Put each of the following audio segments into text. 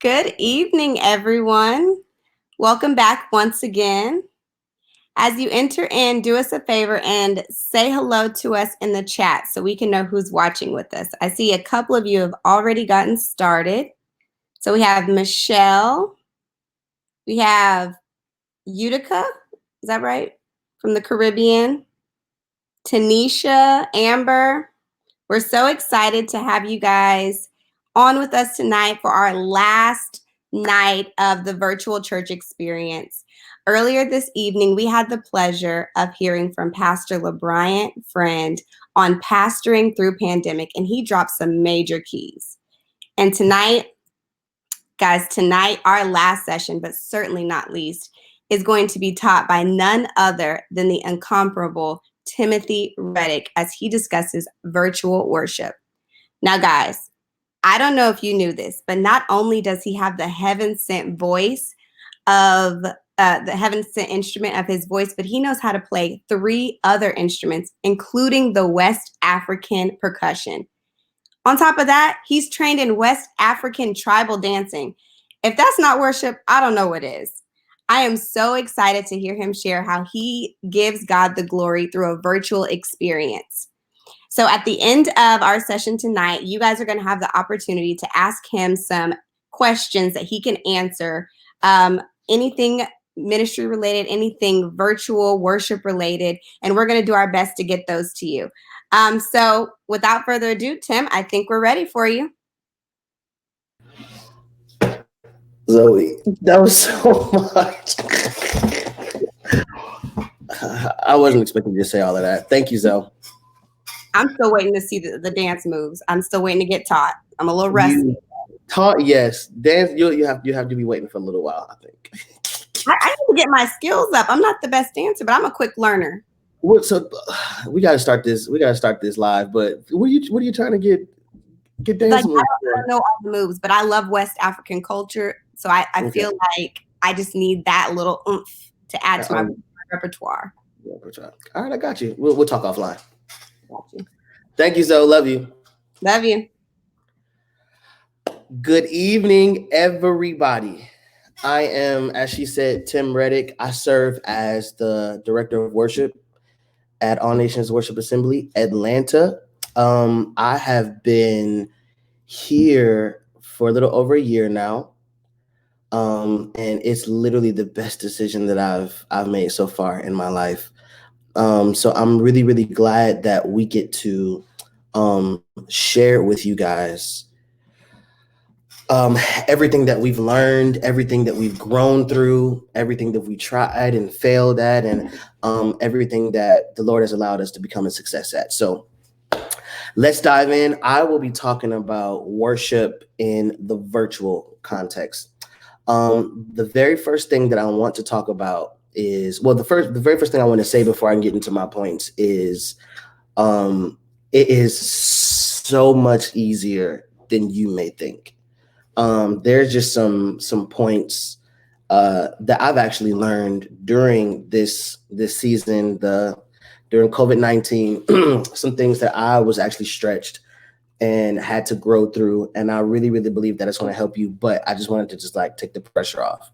Good evening, everyone. Welcome back once again. As you enter in, do us a favor and say hello to us in the chat so we can know who's watching with us. I see a couple of you have already gotten started. So we have Michelle. We have Utica. Is that right? From the Caribbean. Tanisha, Amber. We're so excited to have you guys on with us tonight for our last night of the virtual church experience. Earlier this evening, we had the pleasure of hearing from Pastor LeBryant Friend on pastoring through pandemic, and he dropped some major keys. And tonight, guys, our last session, but certainly not least, is going to be taught by none other than the incomparable Timothy Reddick as he discusses virtual worship. Now, guys, I don't know if you knew this, but not only does he have the heaven-sent voice of the heaven-sent instrument of his voice, but he knows how to play 3 other instruments, including the West African percussion. On top of that, he's trained in West African tribal dancing. If that's not worship, I don't know what is. I am so excited to hear him share how he gives God the glory through a virtual experience. So at the end of our session tonight, you guys are going to have the opportunity to ask him some questions that he can answer, anything ministry related, anything virtual worship related, and we're going to do our best to get those to you. So without further ado, Tim, I think we're ready for you. Zoe, that was so much. I wasn't expecting you to say all of that. Thank you, Zoe. I'm still waiting to see the dance moves. I'm still waiting to get taught. I'm a little rusty. Taught, yes. Dance, you have to be waiting for a little while, I think. I need to get my skills up. I'm not the best dancer, but I'm a quick learner. So we got to start this. We got to start this live. But what are you trying to get dance moves? I don't know all the moves, but I love West African culture. So I feel like I just need that little oomph to add to my repertoire. All right, I got you. We'll talk offline. Got you. Thank you, Zoe. Love you. Love you. Good evening, everybody. I am, as she said, Tim Reddick. I serve as the Director of Worship at All Nations Worship Assembly, Atlanta. I have been here for a little over a year now. And it's literally the best decision that I've made so far in my life. So I'm really, really glad that we get to share with you guys everything that we've learned, everything that we've grown through, everything that we tried and failed at, and everything that the Lord has allowed us to become a success at. So let's dive in. I will be talking about worship in the virtual context. The very first thing that I want to talk about is, the very first thing I want to say before I can get into my points is, it is so much easier than you may think. There's just some points that I've actually learned during this season, during COVID-19, some things that I was actually stretched and had to grow through. And I really, really believe that it's going to help you. But I just wanted to just take the pressure off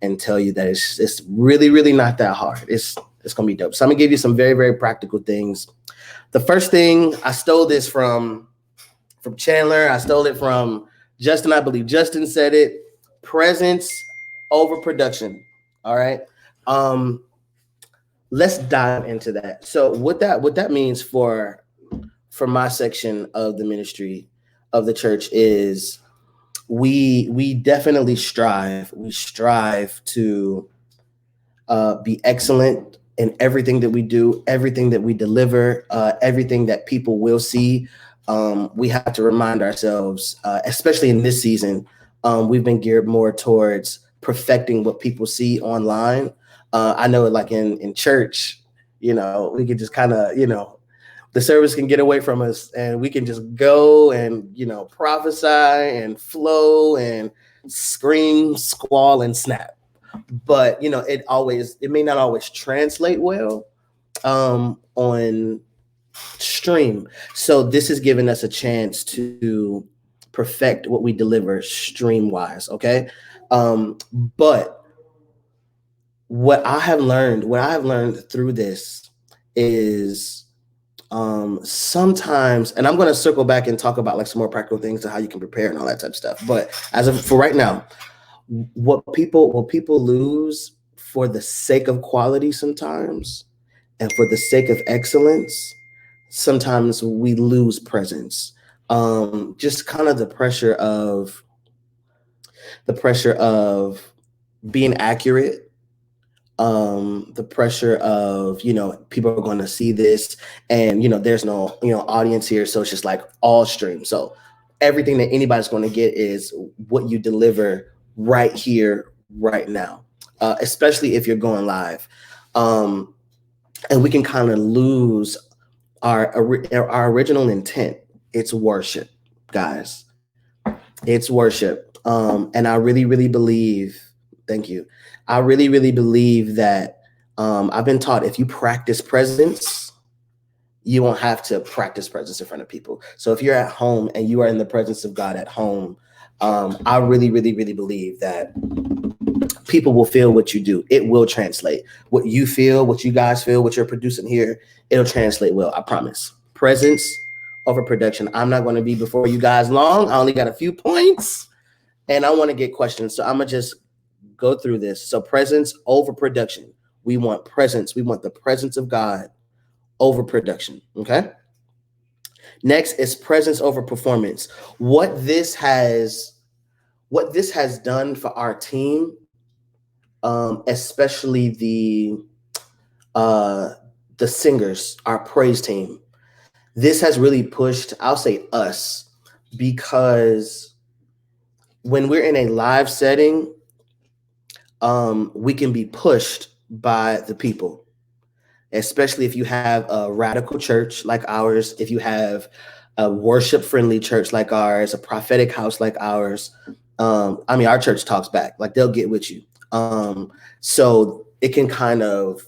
and tell you that it's really, really not that hard. It's going to be dope. So I'm going to give you some very, very practical things. The first thing, I stole this from Chandler. I stole it from Justin. I believe Justin said it. Presence over production. All right. Let's dive into that. So what that means for my section of the ministry of the church is we definitely strive to be excellent in everything that we do, everything that we deliver, everything that people will see. We have to remind ourselves, especially in this season, we've been geared more towards perfecting what people see online. I know, like in church, we could just kind of, the service can get away from us and we can just go and, prophesy and flow and scream, squall, and snap. But, it may not always translate well on stream. So this has given us a chance to perfect what we deliver stream wise. Okay. But what I have learned through this is sometimes, and I'm going to circle back and talk about like some more practical things to how you can prepare and all that type of stuff. But as of for right now, what people lose for the sake of quality sometimes, and for the sake of excellence, sometimes we lose presence. Just kind of the pressure of being accurate, the pressure of, people are going to see this, and there's no audience here, so it's just like all stream. So everything that anybody's going to get is what you deliver right here, right now, especially if you're going live. And we can kind of lose our original intent. It's worship, guys. It's worship. And I really, really believe, thank you. I really, really believe that I've been taught if you practice presence, you won't have to practice presence in front of people. So if you're at home and you are in the presence of God at home, I really, really, really believe that people will feel what you do. It will translate. What you feel, what you guys feel, what you're producing here, it'll translate well. I promise. Presence over production. I'm not going to be before you guys long. I only got a few points and I want to get questions. So I'm going to just go through this. So presence over production. We want presence. We want the presence of God over production. Okay. Next is presence over performance. What this has done for our team, especially the singers, our praise team. This has really pushed, I'll say us, because when we're in a live setting, we can be pushed by the people, especially if you have a radical church like ours, if you have a worship-friendly church like ours, a prophetic house like ours. Our church talks back, like they'll get with you. So it can kind of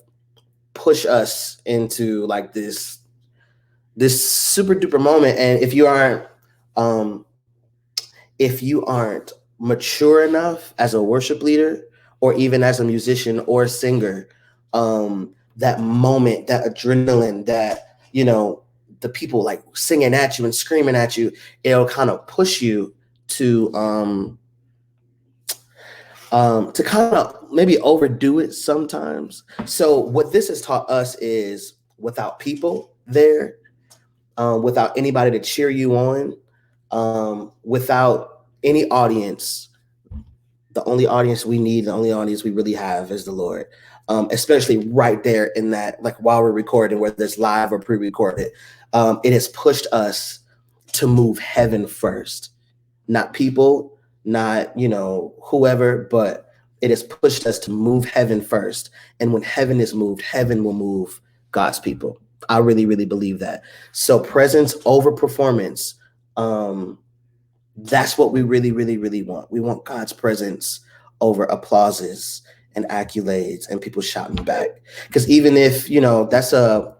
push us into like this super duper moment. And if you aren't mature enough as a worship leader, or even as a musician or singer, that moment, that adrenaline, that, the people like singing at you and screaming at you, it'll kind of push you to kind of maybe overdo it sometimes. So what this has taught us is without people there, without anybody to cheer you on, without any audience, the only audience we need, the only audience we really have is the Lord. Especially right there in that, like while we're recording, whether it's live or pre-recorded, it has pushed us to move heaven first, not people, not, whoever, but it has pushed us to move heaven first. And when heaven is moved, heaven will move God's people. I really, really believe that. So presence over performance. That's what we really, really, really want. We want God's presence over applauses and accolades and people shouting back. Because even if, that's a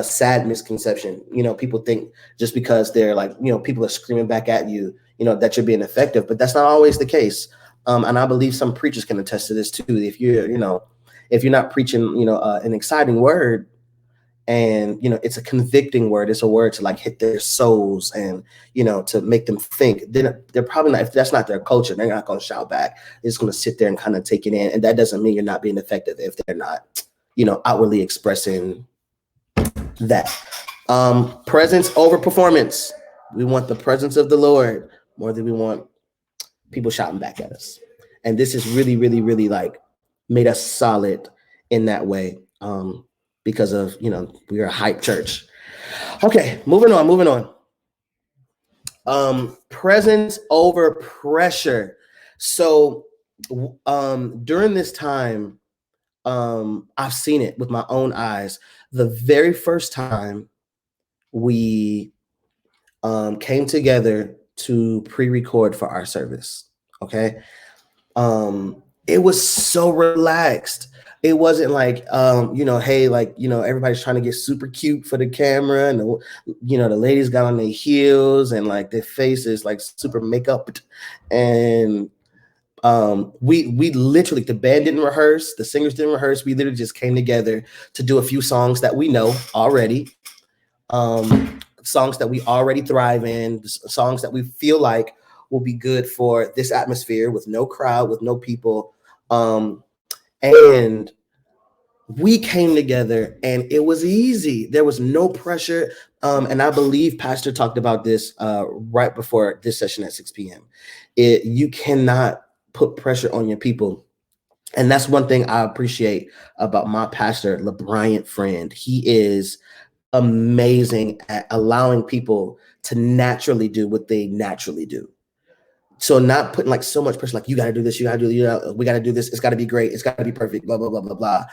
sad misconception. People think just because they're like, people are screaming back at you, that you're being effective, but that's not always the case. And I believe some preachers can attest to this too. If you're not preaching, an exciting word, and it's a convicting word, it's a word to like hit their souls and to make them think, then they're probably not, if that's not their culture, they're not going to shout back. They're just going to sit there and kind of take it in. And that doesn't mean you're not being effective if they're not outwardly expressing that. Presence over performance. We want the presence of the Lord more than we want people shouting back at us. And this has really, really, really like made us solid in that way. Because of, we're a hype church. Okay, moving on. Presence over pressure. So during this time, I've seen it with my own eyes. The very first time we came together to pre-record for our service, okay? it was so relaxed. It wasn't like, hey, like, everybody's trying to get super cute for the camera, and the ladies got on their heels and like their faces like super makeup, and we literally, the band didn't rehearse, the singers didn't rehearse. We literally just came together to do a few songs that we know already, songs that we already thrive in, songs that we feel like will be good for this atmosphere with no crowd, with no people. And we came together and it was easy. There was no pressure. And I believe Pastor talked about this right before this session at 6 p.m. You cannot put pressure on your people. And that's one thing I appreciate about my pastor, LeBryant Friend. He is amazing at allowing people to naturally do what they naturally do. So not putting like so much pressure, like you got to do this, we got to do this. It's got to be great. It's got to be perfect, blah, blah, blah, blah, blah.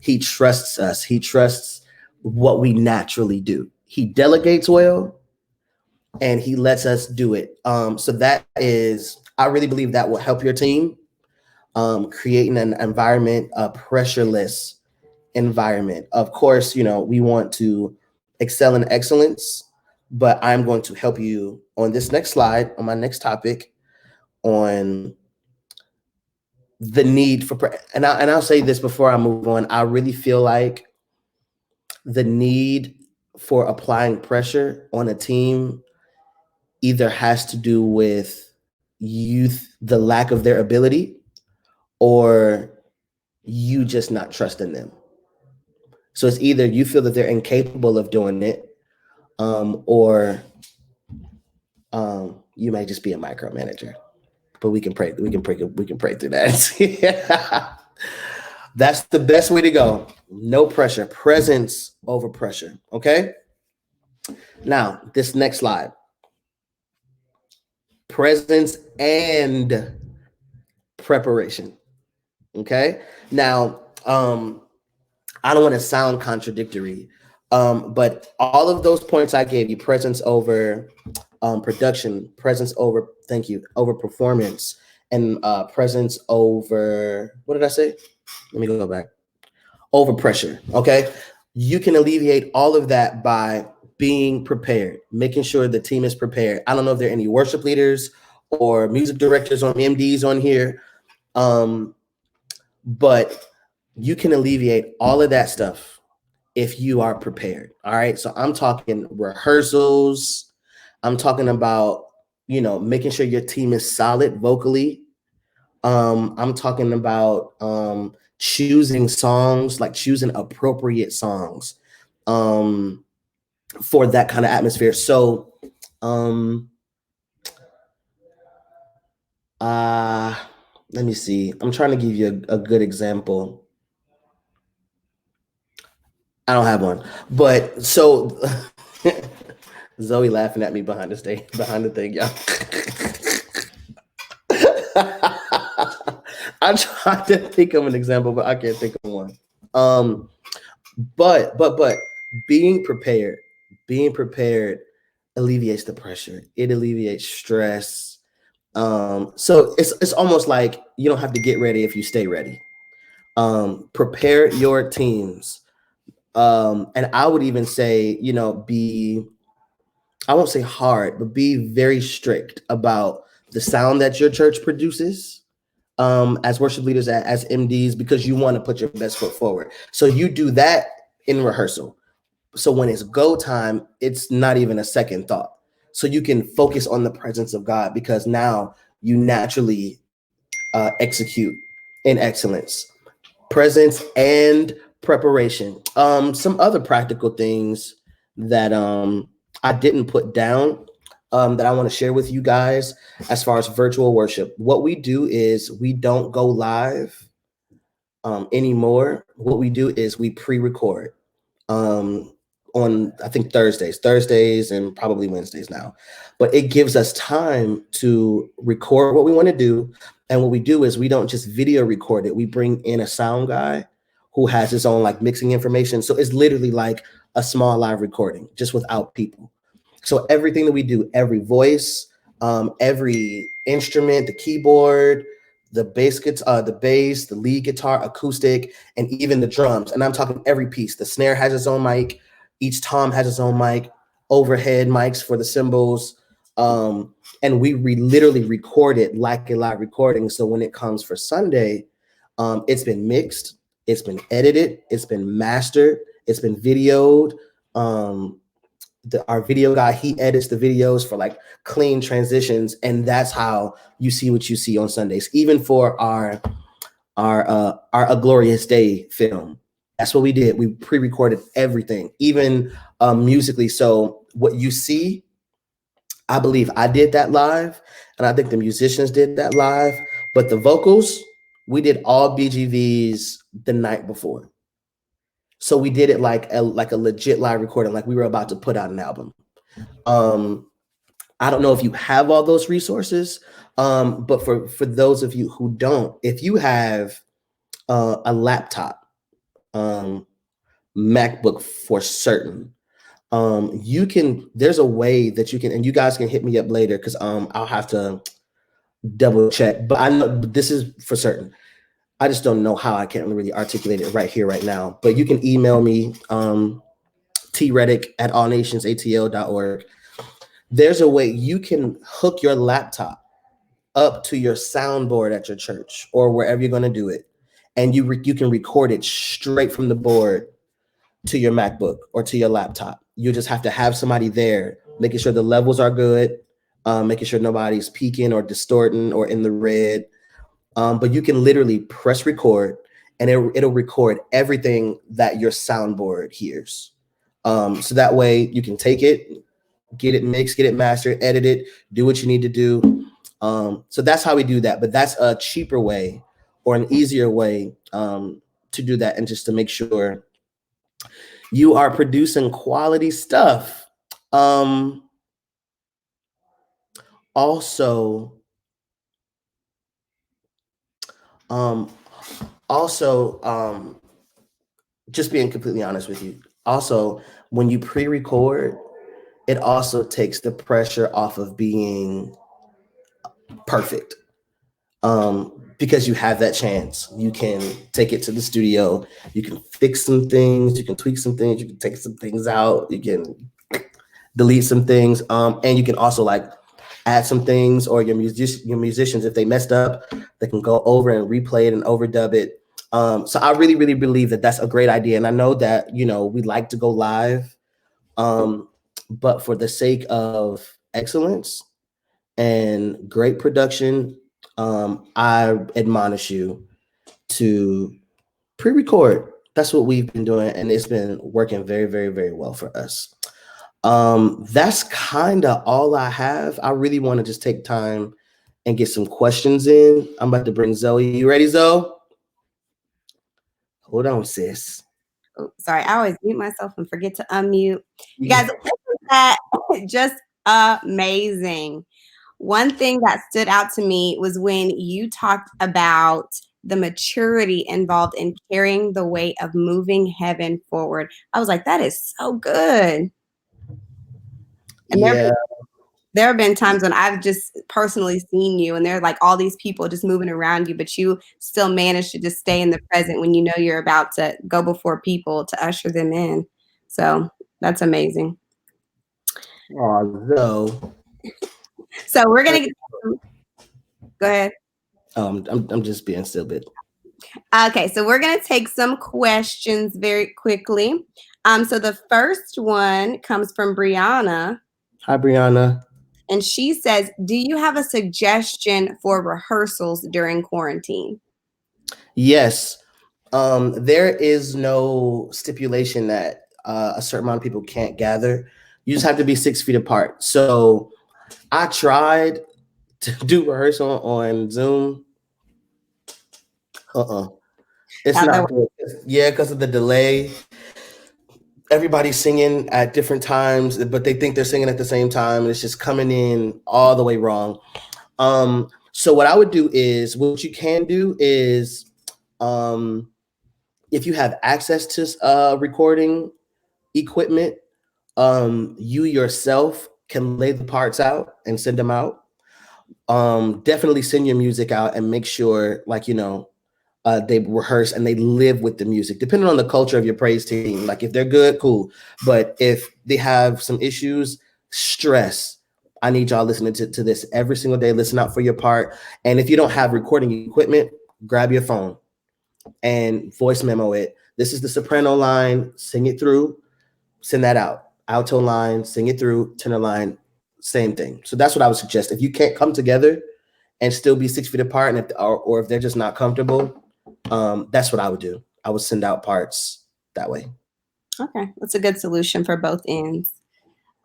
He trusts us. He trusts what we naturally do. He delegates well and he lets us do it. So that is, I really believe that will help your team, creating an environment, a pressureless environment. Of course, we want to excel in excellence, but I'm going to help you on this next slide, on my next topic, on the need for, and I'll say this before I move on. I really feel like the need for applying pressure on a team either has to do with youth, the lack of their ability, or you just not trusting them. So it's either you feel that they're incapable of doing it, or you may just be a micromanager. But we can pray. We can pray through that. That's the best way to go. No pressure. Presence over pressure. Okay. Now, this next slide. Presence and preparation. Okay. Now, I don't want to sound contradictory, but all of those points I gave you, presence over production, presence over, thank you, over performance, and presence over, what did I say? Let me go back. Over pressure, okay? You can alleviate all of that by being prepared, making sure the team is prepared. I don't know if there are any worship leaders or music directors or MDs on here, but you can alleviate all of that stuff if you are prepared, all right? So I'm talking rehearsals. I'm talking about, making sure your team is solid vocally. I'm talking about choosing songs, like choosing appropriate songs for that kind of atmosphere. So let me see. I'm trying to give you a good example. I don't have one, but so Zoe laughing at me behind the thing, y'all. I'm trying to think of an example, but I can't think of one. But being prepared alleviates the pressure. It alleviates stress. So it's almost like you don't have to get ready if you stay ready. Prepare your teams. And I would even say, I won't say hard, but be very strict about the sound that your church produces, as worship leaders, as MDs, because you want to put your best foot forward. So you do that in rehearsal. So when it's go time, it's not even a second thought. So you can focus on the presence of God, because now you naturally execute in excellence. Presence and preparation. Some other practical things that I didn't put down, that I want to share with you guys as far as virtual worship. What we do is we don't go live anymore. What we do is we pre-record on, I think, Thursdays and probably Wednesdays now. But it gives us time to record what we want to do. And what we do is we don't just video record it. We bring in a sound guy who has his own like mixing information. So it's literally like a small live recording, just without people. So everything that we do, every voice, every instrument, the keyboard, the bass, the lead guitar, acoustic, and even the drums. And I'm talking every piece. The snare has its own mic. Each tom has its own mic. Overhead mics for the cymbals. And literally record it like a live recording. So when it comes for Sunday, it's been mixed, it's been edited, it's been mastered, it's been videoed. Our video guy, he edits the videos for like clean transitions, and that's how you see what you see on Sundays. Even for our A Glorious Day film, that's what we did. We pre-recorded everything, even musically. So what you see, I believe I did that live, and I think the musicians did that live. But the vocals, we did all BGVs the night before. So we did it like a legit live recording, like we were about to put out an album. I don't know if you have all those resources, but for those of you who don't, if you have a laptop, MacBook for certain, there's a way that you can, and you guys can hit me up later because I'll have to double check, but I know this is for certain. I just don't know how. I can't really articulate it right here, right now. But you can email me, Reddick@allnationsatl.org. There's a way you can hook your laptop up to your soundboard at your church or wherever you're going to do it, and you can record it straight from the board to your MacBook or to your laptop. You just have to have somebody there, making sure the levels are good, making sure nobody's peaking or distorting or in the red. But you can literally press record, and it'll record everything that your soundboard hears. So that way you can take it, get it mixed, get it mastered, edit it, do what you need to do. So that's how we do that. But that's a cheaper way or an easier way to do that, and just to make sure you are producing quality stuff. Also, just being completely honest with you, also, when you pre-record, it also takes the pressure off of being perfect. Because you have that chance. You can take it to the studio, you can fix some things, you can tweak some things, you can take some things out, you can delete some things, and you can also like add some things, or your musicians, if they messed up, they can go over and replay it and overdub it. So I really, really believe that that's a great idea. And I know that, we like to go live, but for the sake of excellence and great production, I admonish you to pre-record. That's what we've been doing, and it's been working very, very, very well for us. That's kind of all I have. I really want to just take time and get some questions in. I'm about to bring Zoe. You ready, Zoe? Hold on, sis. Oh, sorry, I always mute myself and forget to unmute. You guys, that just amazing. One thing that stood out to me was when you talked about the maturity involved in carrying the weight of moving heaven forward. I was like, that is so good. And Yeah. there have been times when I've just personally seen you, and there are like all these people just moving around you, but you still manage to just stay in the present when you know you're about to go before people to usher them in. So that's amazing. Oh, so we're gonna go ahead. I'm just being stupid. Okay, so we're gonna take some questions very quickly. So the first one comes from Brianna. Hi, Brianna. And she says, do you have a suggestion for rehearsals during quarantine? Yes. There is no stipulation that a certain amount of people can't gather. You just have to be 6 feet apart. So I tried to do rehearsal on Zoom. It's not good. Yeah, because of the delay. Everybody's singing at different times, but they think they're singing at the same time, and it's just coming in all the way wrong. So what I would do is, what you can do is, if you have access to recording equipment, you yourself can lay the parts out and send them out. Definitely send your music out and make sure, like, they rehearse and they live with the music, depending on the culture of your praise team. Like if they're good, cool. But if they have some issues, stress. I need y'all listening to this every single day. Listen out for your part. And if you don't have recording equipment, grab your phone and voice memo it. This is the soprano line, sing it through, send that out. Alto line, sing it through, tenor line, same thing. So that's what I would suggest. If you can't come together and still be 6 feet apart, and or if they're just not comfortable, that's what I would do. I would send out parts that way. Okay, that's a good solution for both ends.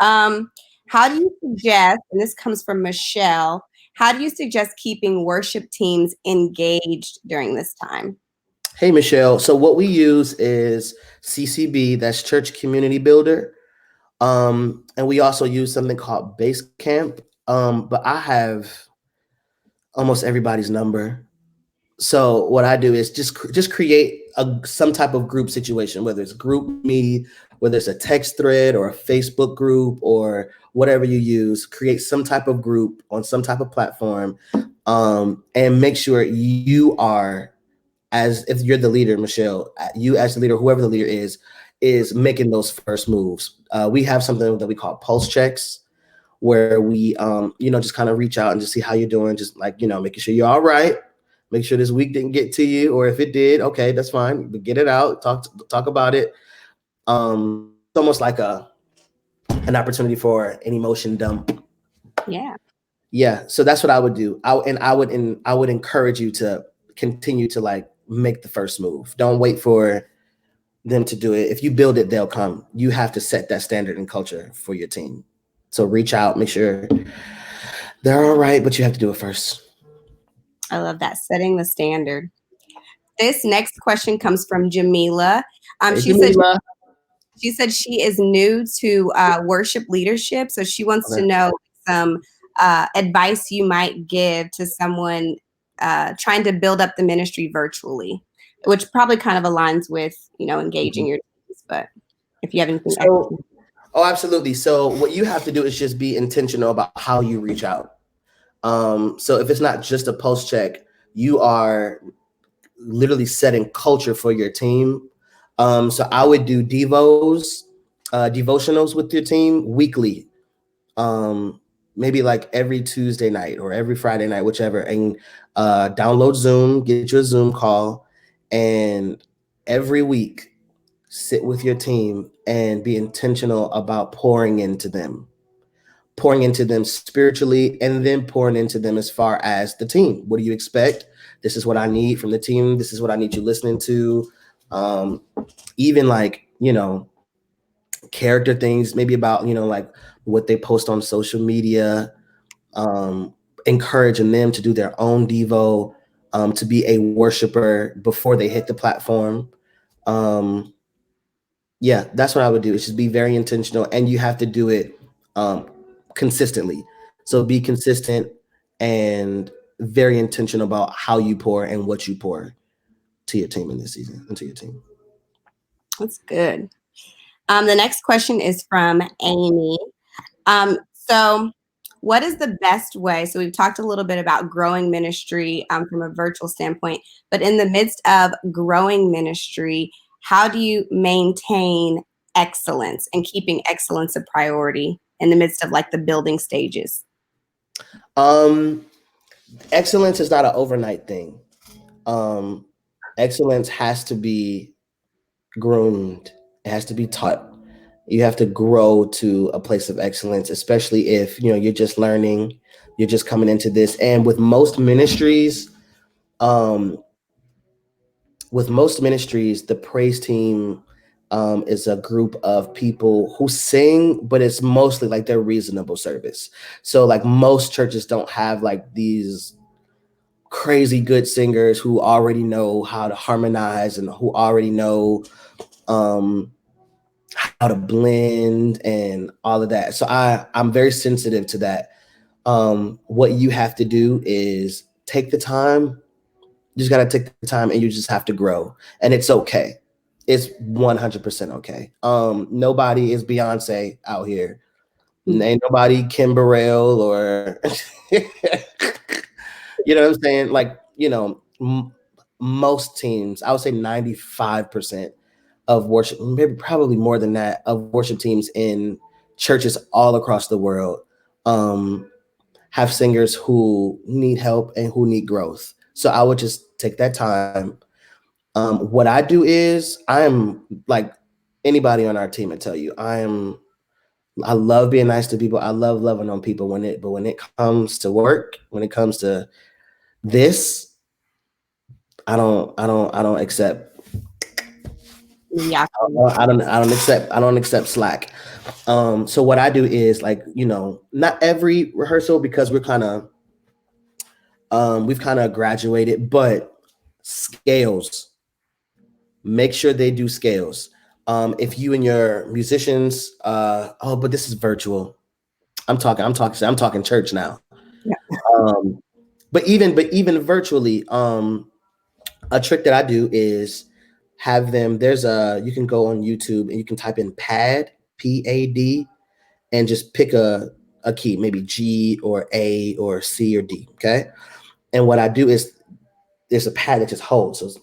How do you suggest, and this comes from Michelle, how do you suggest keeping worship teams engaged during this time? Hey, Michelle. So what we use is CCB, that's Church Community Builder. And we also use something called Basecamp. But I have almost everybody's number. So what I do is just create some type of group situation, whether it's GroupMe, whether it's a text thread or a Facebook group or whatever you use. Create some type of group on some type of platform, and make sure you are, as if you're the leader, Michelle, you as the leader, whoever the leader is making those first moves. We have something that we call pulse checks, where we, just kind of reach out and just see how you're doing, just like, making sure you're all right. Make sure this week didn't get to you, or if it did, okay, that's fine. But get it out, talk about it. It's almost like an opportunity for an emotion dump. Yeah. Yeah, so that's what I would do. I would encourage you to continue to like make the first move. Don't wait for them to do it. If you build it, they'll come. You have to set that standard and culture for your team. So reach out, make sure they're all right, but you have to do it first. I love that, setting the standard. This next question comes from Jamila. Hey, She said Jamila. she said she is new to worship leadership, so she wants to Okay. know some advice you might give to someone trying to build up the ministry virtually, which probably kind of aligns with engaging your teams. But if you have anything extra. Oh, absolutely. So what you have to do is just be intentional about how you reach out. So if it's not just a post check, you are literally setting culture for your team. So I would do devotionals with your team weekly. Maybe like every Tuesday night or every Friday night, whichever, and download Zoom, get you a Zoom call, and every week sit with your team and be intentional about pouring into them spiritually, and then pouring into them as far as the team. What do you expect? This is what I need from the team. This is what I need you listening to. Even like, character things, maybe about, like what they post on social media, encouraging them to do their own Devo, to be a worshiper before they hit the platform. Yeah, that's what I would do. It's just be very intentional, and you have to do it consistently. So be consistent and very intentional about how you pour and what you pour to your team in this season, into your team. That's good. The next question is from Amy. So what is the best way? So we've talked a little bit about growing ministry from a virtual standpoint, but in the midst of growing ministry, how do you maintain excellence and keeping excellence a priority in the midst of like the building stages? Excellence is not an overnight thing. Excellence has to be groomed. It has to be taught. You have to grow to a place of excellence, especially if you're just learning, you're just coming into this. And um, with most ministries, the praise team is a group of people who sing, but it's mostly like they're reasonable service. So like most churches don't have like these crazy good singers who already know how to harmonize and who already know um, how to blend and all of that. So I'm very sensitive to that. What you have to do is take the time. You just got to take the time, and you just have to grow, and it's okay. It's 100% okay. Nobody is Beyonce out here. Ain't nobody Kim Burrell or You know what I'm saying? Like, most teams, I would say 95% of worship, maybe probably more than that, of worship teams in churches all across the world um, have singers who need help and who need growth. So I would just take that time. What I do is I'm like anybody on our team would tell you, I love being nice to people. I love loving on people but when it comes to work, when it comes to this, I don't accept. Yeah. I don't accept slack. So what I do is like, not every rehearsal because we've kind of graduated, but scales, make sure they do scales. If you and your musicians, but this is virtual. I'm talking church now. Yeah. Um, but even virtually, a trick that I do is have them. You can go on YouTube and you can type in PAD, and just pick a key, maybe G or A or C or D. Okay. And what I do is there's a pad that just holds. So it's,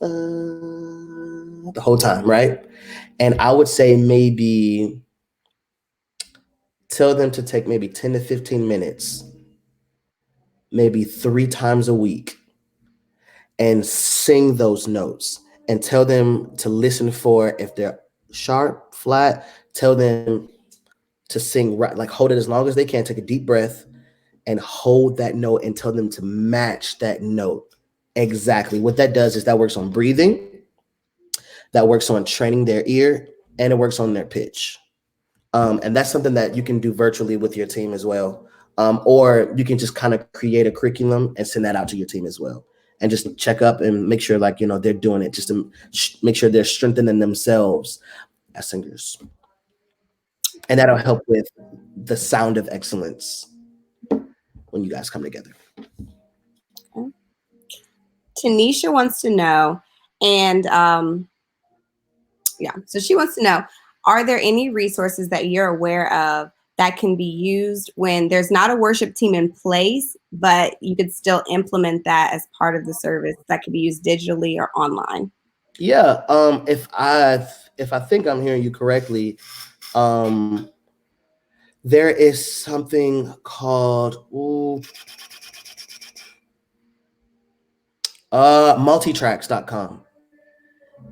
the whole time, right? And I would say maybe tell them to take maybe 10 to 15 minutes, maybe 3 times a week, and sing those notes and tell them to listen for if they're sharp, flat, tell them to sing right, like hold it as long as they can, take a deep breath and hold that note and tell them to match that note. Exactly. What that does is that works on breathing, that works on training their ear, and it works on their pitch. And that's something that you can do virtually with your team as well. Or you can just kind of create a curriculum and send that out to your team as well. And just check up and make sure, like, they're doing it just to make sure they're strengthening themselves as singers. And that'll help with the sound of excellence when you guys come together. Tanisha wants to know, and so she wants to know, are there any resources that you're aware of that can be used when there's not a worship team in place, but you could still implement that as part of the service that could be used digitally or online? Yeah. If I think I'm hearing you correctly, um, there is something called multitracks.com.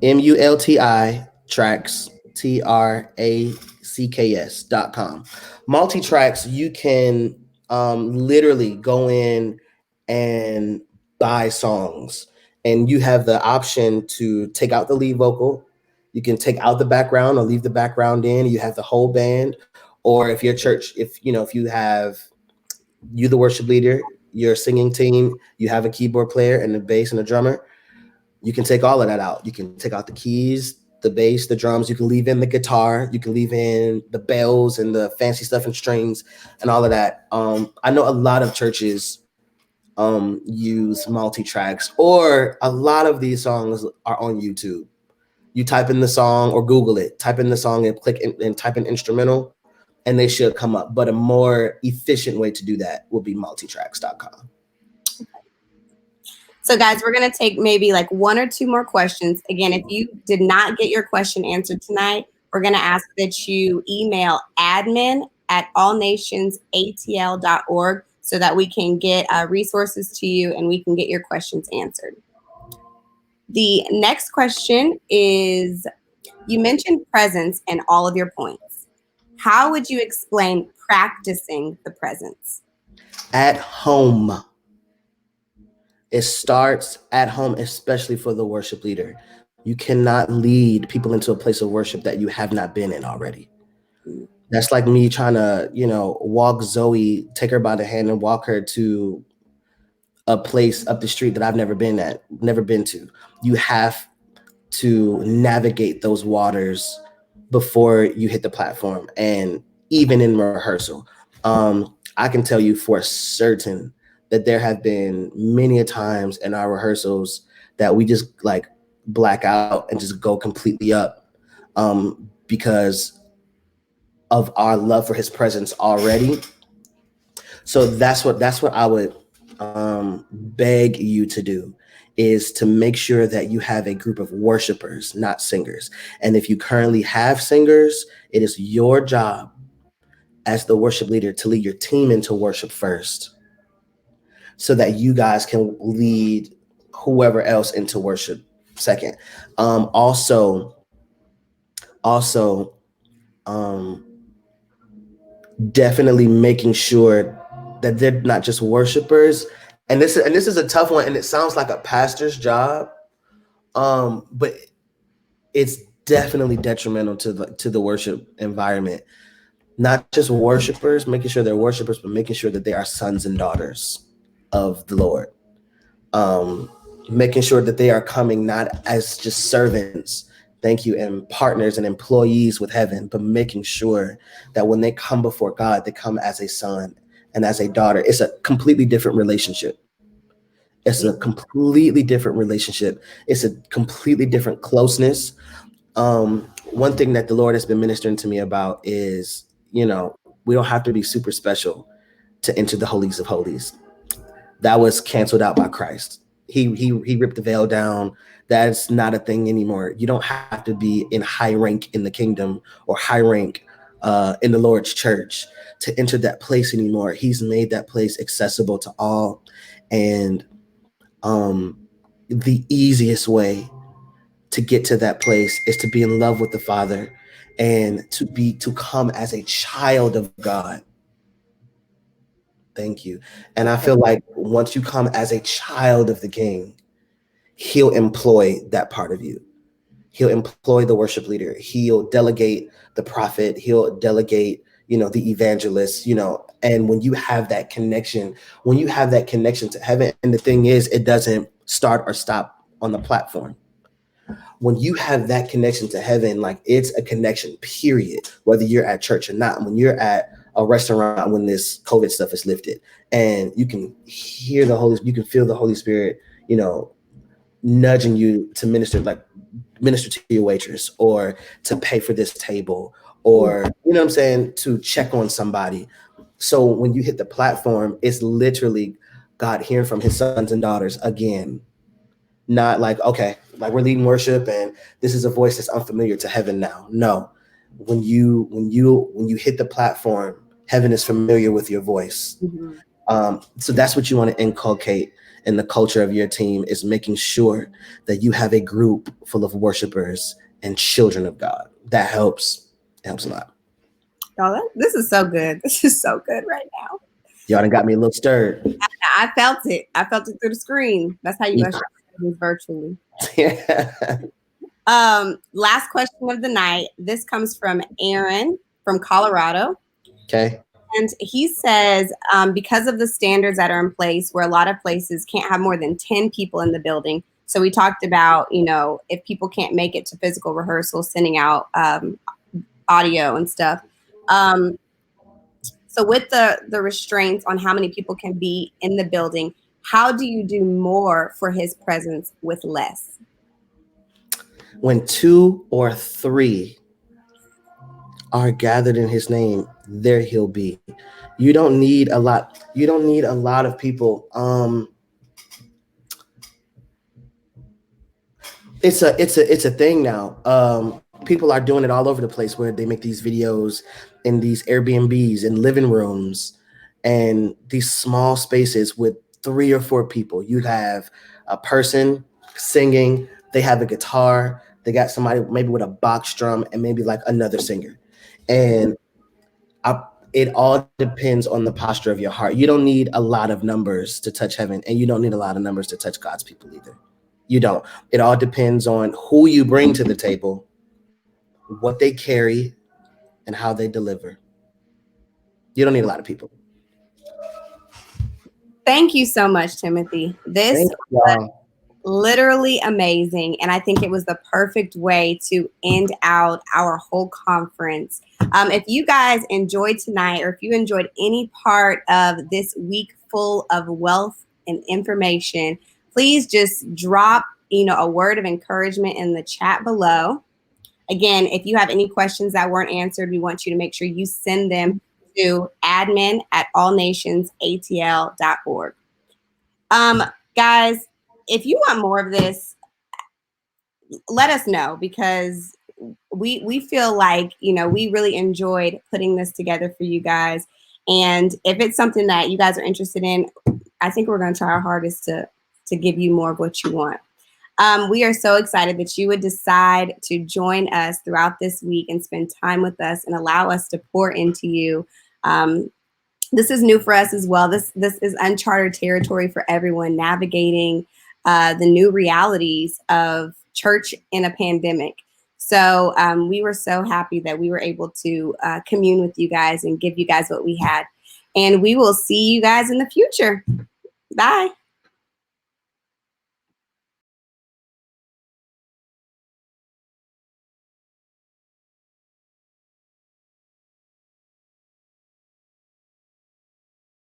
MULTI tracks TRACKS.com. Multitracks, you can literally go in and buy songs, and you have the option to take out the lead vocal. You can take out the background or leave the background in. You have the whole band, or if your church, if you have you the worship leader, your singing team, you have a keyboard player and a bass and a drummer, you can take all of that out. You can take out the keys, the bass, the drums. You can leave in the guitar. You can leave in the bells and the fancy stuff and strings and all of that. I know a lot of churches use multi-tracks, or a lot of these songs are on YouTube. You type in the song or Google it, type in the song and click and type in instrumental, and they should come up. But a more efficient way to do that would be multitracks.com. So guys, we're going to take maybe like one or two more questions. Again, if you did not get your question answered tonight, we're going to ask that you email admin@allnationsatl.org so that we can get resources to you and we can get your questions answered. The next question is, you mentioned presence in all of your points. How would you explain practicing the presence? At home. It starts at home, especially for the worship leader. You cannot lead people into a place of worship that you have not been in already. That's like me trying to, walk Zoe, take her by the hand and walk her to a place up the street that I've never been to. You have to navigate those waters before you hit the platform, and even in rehearsal. I can tell you for certain that there have been many a times in our rehearsals that we just like black out and just go completely up because of our love for his presence already. So that's what I would beg you to do is to make sure that you have a group of worshipers, not singers. And if you currently have singers, it is your job as the worship leader to lead your team into worship first, so that you guys can lead whoever else into worship second. Also, um, definitely making sure that they're not just worshipers. And this is a tough one, and it sounds like a pastor's job, but it's definitely detrimental to the worship environment. Not just worshipers, making sure they're worshipers, but making sure that they are sons and daughters of the Lord. Um, Making sure that they are coming not as just servants, thank you, and partners and employees with heaven, but making sure that when they come before God, they come as a son and as a daughter. It's a completely different relationship. It's a completely different relationship. It's a completely different closeness. One thing that the Lord has been ministering to me about is, we don't have to be super special to enter the holies of holies. That was canceled out by Christ. He ripped the veil down. That's not a thing anymore. You don't have to be in high rank in the kingdom or high rank in the Lord's church to enter that place anymore. He's made that place accessible to all. And the easiest way to get to that place is to be in love with the Father and to come as a child of God. Thank you. And I feel like once you come as a child of the King, he'll employ that part of you. He'll employ the worship leader. He'll delegate the prophet. He'll delegate, the evangelist, and when you have that connection, to heaven, and the thing is, it doesn't start or stop on the platform. When you have that connection to heaven, like, it's a connection, period, whether you're at church or not. When you're at a restaurant, when this COVID stuff is lifted, and you can feel the Holy Spirit, nudging you to minister to your waitress, or to pay for this table, or, what I'm saying, to check on somebody. So when you hit the platform, it's literally God hearing from his sons and daughters again. Not like, okay, like we're leading worship and this is a voice that's unfamiliar to heaven now. No. When you hit the platform, heaven is familiar with your voice. So that's what you want to inculcate in the culture of your team, is making sure that you have a group full of worshipers and children of God. That helps. It helps a lot. Oh, this is so good. This is so good right now. Y'all done got me a little stirred. I felt it. I felt it through the screen. That's how you usher virtually. Last question of the night. This comes from Aaron from Colorado. Okay. And he says, because of the standards that are in place, where a lot of places can't have more than 10 people in the building. So we talked about, if people can't make it to physical rehearsal, sending out audio and stuff. So with the restraints on how many people can be in the building, how do you do more for his presence with less? When 2 or 3 are gathered in his name, there he'll be. You don't need a lot. You don't need a lot of people. It's a thing now. People are doing it all over the place, where they make these videos in these Airbnbs and living rooms and these small spaces with 3 or 4 people. You have a person singing, they have a guitar, they got somebody maybe with a box drum, and maybe like another singer. And it all depends on the posture of your heart. You don't need a lot of numbers to touch heaven, and you don't need a lot of numbers to touch God's people either. You don't. It all depends on who you bring to the table, what they carry, and how they deliver. You don't need a lot of people. Thank you so much, Timothy. This was literally amazing. And I think it was the perfect way to end out our whole conference. If you guys enjoyed tonight, or if you enjoyed any part of this week full of wealth and information, please just drop, a word of encouragement in the chat below. Again, if you have any questions that weren't answered, we want you to make sure you send them to admin@allnationsatl.org. Guys, if you want more of this, let us know, because we feel like, we really enjoyed putting this together for you guys. And if it's something that you guys are interested in, I think we're going to try our hardest to give you more of what you want. We are so excited that you would decide to join us throughout this week and spend time with us and allow us to pour into you. This is new for us as well. This is uncharted territory for everyone, navigating the new realities of church in a pandemic. So we were so happy that we were able to commune with you guys and give you guys what we had. And we will see you guys in the future. Bye.